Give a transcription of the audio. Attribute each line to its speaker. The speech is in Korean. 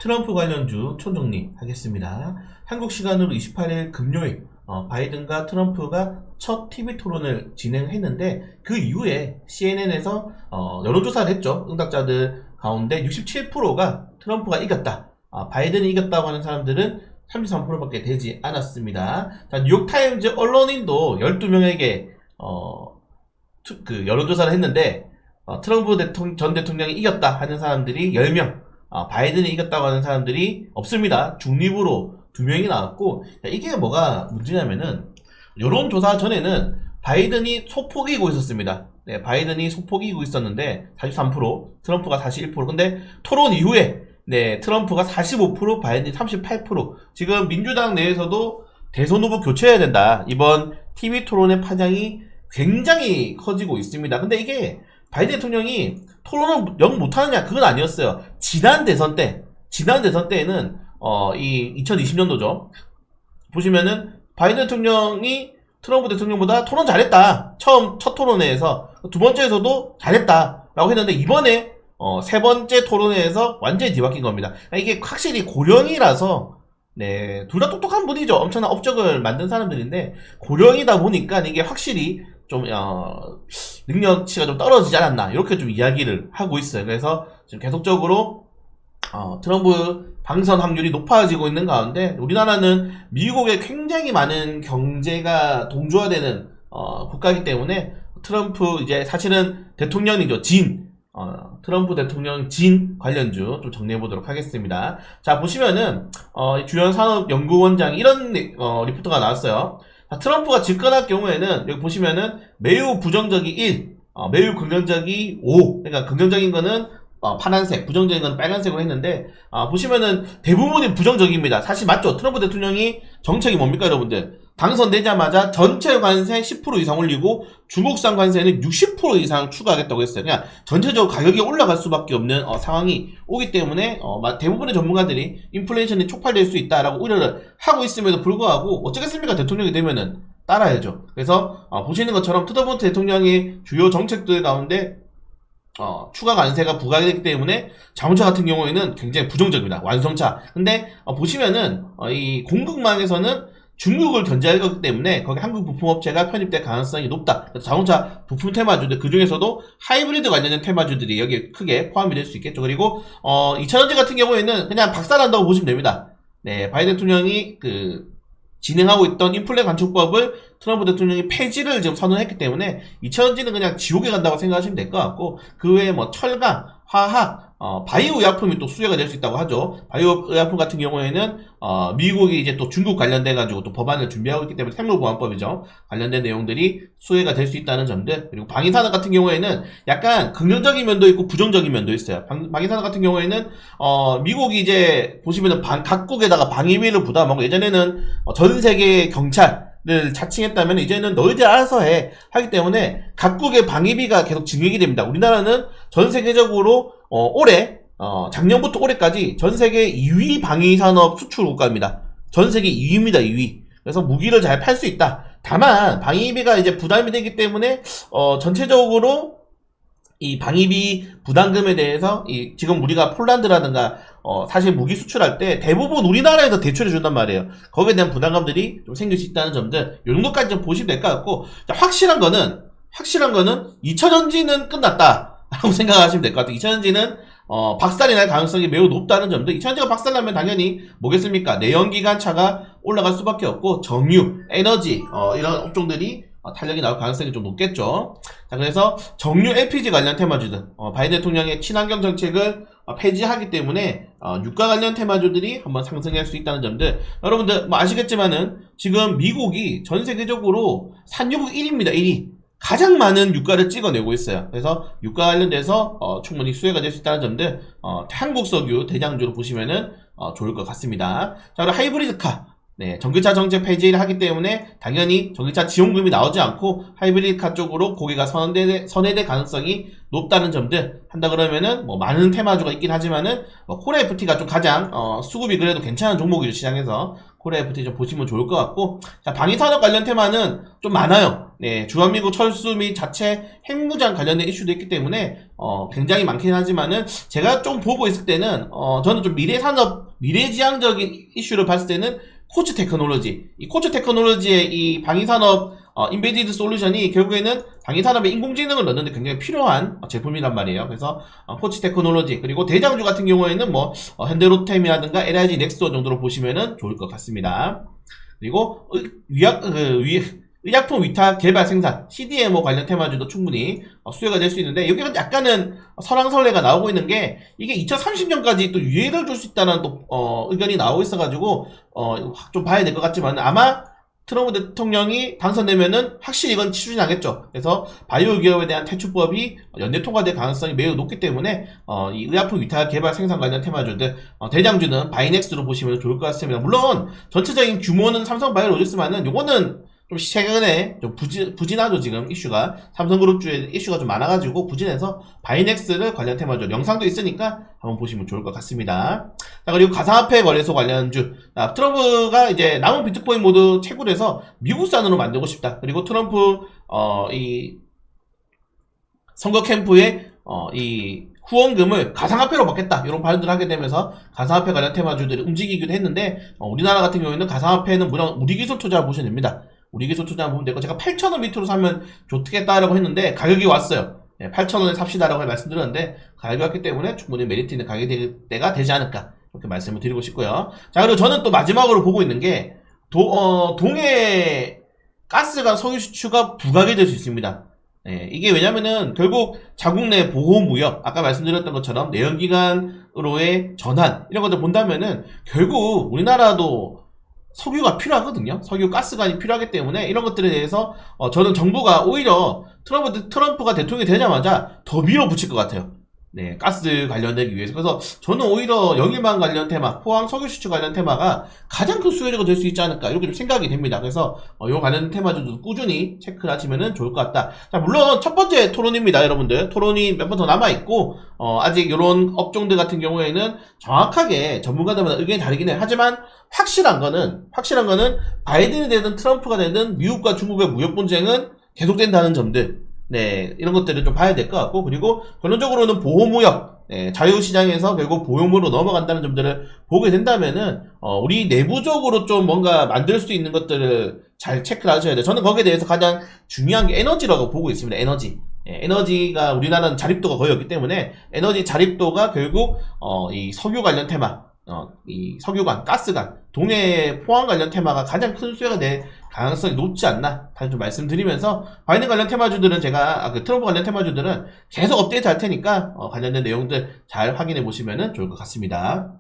Speaker 1: 트럼프 관련주 총정리하겠습니다. 한국 시간으로 28일 금요일 바이든과 트럼프가 첫 TV 토론을 진행했는데 그 이후에 CNN에서 여론조사를 했죠. 응답자들 가운데 67%가 트럼프가 이겼다. 바이든이 이겼다고 하는 사람들은 33%밖에 되지 않았습니다. 자, 뉴욕타임즈 언론인도 12명에게 그 여론조사를 했는데 트럼프 전 대통령이 이겼다 하는 사람들이 10명, 바이든이 이겼다고 하는 사람들이 없습니다. 중립으로 2명이 나왔고, 이게 뭐가 문제냐면은 여론조사 전에는 바이든이 소폭 이기고 있었습니다. 네, 바이든이 소폭 이기고 있었는데 43%, 트럼프가 41%. 근데 토론 이후에 네, 트럼프가 45%, 바이든이 38%. 지금 민주당 내에서도 대선 후보 교체해야 된다. 이번 TV 토론의 파장이 굉장히 커지고 있습니다. 근데 이게 바이든 대통령이 토론을 영 못하느냐, 그건 아니었어요. 지난 대선 때에는 이 2020년도죠. 보시면은 바이든 대통령이 트럼프 대통령보다 토론 잘했다. 첫 토론회에서. 두 번째에서도 잘했다라고 했는데 이번에 세 번째 토론회에서 완전히 뒤바뀐 겁니다. 이게 확실히 고령이라서 네, 둘 다 똑똑한 분이죠. 엄청난 업적을 만든 사람들인데 고령이다 보니까 이게 확실히 좀 능력치가 좀 떨어지지 않았나 이렇게 좀 이야기를 하고 있어요. 그래서 지금 계속적으로 트럼프 당선 확률이 높아지고 있는 가운데 우리나라는 미국에 굉장히 많은 경제가 동조화되는 국가이기 때문에 트럼프 이제 사실은 대통령이죠. 트럼프 대통령 진 관련주 좀 정리해 보도록 하겠습니다. 자, 보시면은 주연산업연구원장 이런 리포트가 나왔어요. 자, 트럼프가 집권할 경우에는 여기 보시면은 매우 부정적이 1, 매우 긍정적이 5. 그러니까 긍정적인 거는 파란색, 부정적인 건 빨간색으로 했는데 보시면은 대부분이 부정적입니다. 사실 맞죠? 트럼프 대통령이 정책이 뭡니까, 여러분들? 당선되자마자 전체 관세 10% 이상 올리고 중국산 관세는 60% 이상 추가하겠다고 했어요. 그냥 전체적으로 가격이 올라갈 수밖에 없는 상황이 오기 때문에 대부분의 전문가들이 인플레이션이 촉발될 수 있다라고 우려를 하고 있음에도 불구하고 어쩌겠습니까? 대통령이 되면은 따라야죠. 그래서 보시는 것처럼 트럼프 대통령의 주요 정책들 가운데 추가 관세가 부과되기 때문에 자동차 같은 경우에는 굉장히 부정적입니다. 완성차. 근데 보시면은 이 공급망에서는 중국을 견제할 거기 때문에 거기 한국 부품업체가 편입될 가능성이 높다. 그래서 자동차 부품 테마주들, 그 중에서도 하이브리드 관련된 테마주들이 여기에 크게 포함이 될 수 있겠죠. 그리고 2차전지 같은 경우에는 그냥 박살난다고 보시면 됩니다. 네, 바이든 대통령이 진행하고 있던 인플레 관측법을 트럼프 대통령이 폐지를 지금 선언했기 때문에 2차전지는 그냥 지옥에 간다고 생각하시면 될 것 같고, 그 외에 철강, 화학, 바이오 의약품이 또 수혜가 될 수 있다고 하죠. 바이오 의약품 같은 경우에는 미국이 이제 또 중국 관련돼 가지고 또 법안을 준비하고 있기 때문에 생물보안법이죠. 관련된 내용들이 수혜가 될 수 있다는 점들. 그리고 방위산업 같은 경우에는 약간 긍정적인 면도 있고 부정적인 면도 있어요. 방위산업 같은 경우에는 미국이 이제 보시면은 각국에다가 방위비를 부담하고, 예전에는 전 세계 경찰을 자칭했다면 이제는 너희들 알아서 해 하기 때문에 각국의 방위비가 계속 증액이 됩니다. 우리나라는 전 세계적으로 올해 작년부터 올해까지 전 세계 2위 방위산업 수출 국가입니다. 전 세계 2위입니다. 2위. 그래서 무기를 잘 팔 수 있다. 다만 방위비가 이제 부담이 되기 때문에 전체적으로 이 방위비 부담금에 대해서 지금 우리가 폴란드라든가 사실 무기 수출할 때 대부분 우리나라에서 대출해 준단 말이에요. 거기에 대한 부담감들이 좀 생길 수 있다는 점들, 이 정도까지 좀 보시면 될 것 같고, 자, 확실한 거는 2차전지는 끝났다라고 생각하시면 될 것 같아요. 2차전지는 박살이 날 가능성이 매우 높다는 점들. 2차전지가 박살나면 당연히 뭐겠습니까? 내연기관차가 올라갈 수밖에 없고, 정유, 에너지 이런 업종들이 탄력이 나올 가능성이 좀 높겠죠. 자, 그래서 정유 LPG 관련 테마주들, 바이든 대통령의 친환경 정책을 폐지하기 때문에 유가 관련 테마주들이 한번 상승할 수 있다는 점들. 여러분들 아시겠지만은 지금 미국이 전 세계적으로 산유국 1위입니다. 1위. 가장 많은 유가를 찍어내고 있어요. 그래서 유가 관련돼서 충분히 수혜가 될 수 있다는 점들, 한국석유 대장주로 보시면은 좋을 것 같습니다. 자, 그리고 하이브리드카. 네, 전기차 정책 폐지를 하기 때문에 당연히 전기차 지원금이 나오지 않고 하이브리드카 쪽으로 고객가 선회될 가능성이 높다는 점들 한다 그러면은 많은 테마주가 있긴 하지만은 콜 FT가 좀 가장 수급이 그래도 괜찮은 종목이죠. 시장에서 코리아 FTA 좀 보시면 좋을 것 같고, 자, 방위산업 관련 테마는 좀 많아요. 네, 주한미국 철수 및 자체 핵무장 관련된 이슈도 있기 때문에 굉장히 많긴 하지만은 제가 좀 보고 있을 때는 저는 좀 미래산업, 미래지향적인 이슈를 봤을 때는 코츠 테크놀로지, 이 코츠 테크놀로지의 이 방위산업 인베디드 솔루션이 결국에는 방위산업에 인공지능을 넣는데 굉장히 필요한 제품이란 말이에요. 그래서 코츠 테크놀로지, 그리고 대장주 같은 경우에는 뭐 현대로템이라든가 LIG 넥스토 정도로 보시면은 좋을 것 같습니다. 그리고 의약품 위탁 개발 생산 CDMO 관련 테마주도 충분히 수혜가 될 수 있는데, 여기는 약간은 설왕설래가 나오고 있는 게, 이게 2030년까지 또 유예를 줄 수 있다는 또 의견이 나오고 있어가지고 좀 봐야 될 것 같지만, 아마 트럼프 대통령이 당선되면은 확실히 이건 추진하겠죠. 그래서 바이오 기업에 대한 퇴출법이 연내 통과될 가능성이 매우 높기 때문에 이 의약품 위탁 개발 생산 관련 테마주들, 대장주는 바이넥스로 보시면 좋을 것 같습니다. 물론 전체적인 규모는 삼성바이오로직스만은 요거는 좀 최근에 좀 부진하죠. 지금 이슈가 삼성그룹주의 이슈가 좀 많아가지고 부진해서 바이넥스를 관련 테마주 영상도 있으니까 한번 보시면 좋을 것 같습니다. 자, 그리고 가상화폐 거래소 관련주, 트럼프가 이제 남은 비트코인 모두 채굴해서 미국산으로 만들고 싶다. 그리고 트럼프 이 선거 캠프에 이 후원금을 가상화폐로 받겠다, 이런 발언들을 하게 되면서 가상화폐 관련 테마주들이 움직이기도 했는데, 우리나라 같은 경우에는 가상화폐는 무려 우리기술 투자를 보시면 됩니다. 우리기술 투자 보면 되고, 제가 8,000원 밑으로 사면 좋겠다라고 했는데 가격이 왔어요. 8,000원에 삽시다라고 말씀드렸는데 가격이 왔기 때문에 충분히 메리트 있는 가격이 될 때가 되지 않을까, 이렇게 말씀을 드리고 싶고요. 자, 그리고 저는 또 마지막으로 보고 있는 게 동해 가스관 석유 수출가 부각이 될 수 있습니다. 네, 이게 왜냐면은 결국 자국 내 보호무역, 아까 말씀드렸던 것처럼 내연기관으로의 전환, 이런 것들 본다면은 결국 우리나라도 석유가 필요하거든요. 석유 가스관이 필요하기 때문에 이런 것들에 대해서 저는 정부가 오히려 트럼프가 대통령이 되자마자 더 밀어붙일 것 같아요. 네, 가스 관련되기 위해서. 그래서 저는 오히려 영일만 관련 테마, 포항 석유 수출 관련 테마가 가장 큰 수혜주가 될 수 있지 않을까, 이렇게 좀 생각이 됩니다. 그래서 요 관련 테마들도 꾸준히 체크를 하시면 좋을 것 같다. 자, 물론 첫 번째 토론입니다, 여러분들. 토론이 몇 번 더 남아있고 아직 이런 업종들 같은 경우에는 정확하게 전문가들마다 의견이 다르긴 해요. 하지만 확실한 거는 바이든이 되든 트럼프가 되든 미국과 중국의 무역 분쟁은 계속된다는 점들, 네, 이런 것들을 좀 봐야 될 것 같고, 그리고 결론적으로는 보호무역, 네, 자유시장에서 결국 보호무역으로 넘어간다는 점들을 보게 된다면은 우리 내부적으로 좀 뭔가 만들 수 있는 것들을 잘 체크를 하셔야 돼요. 저는 거기에 대해서 가장 중요한 게 에너지라고 보고 있습니다. 에너지. 에너지가 우리나라는 자립도가 거의 없기 때문에 에너지 자립도가 결국 이 석유 관련 테마, 이 석유관, 가스관, 동해 포항 관련 테마가 가장 큰 수혜가 될 가능성이 높지 않나, 다시 좀 말씀드리면서, 바이든 관련 테마주들은 제가 트럼프 관련 테마주들은 계속 업데이트 할 테니까 관련된 내용들 잘 확인해 보시면 좋을 것 같습니다.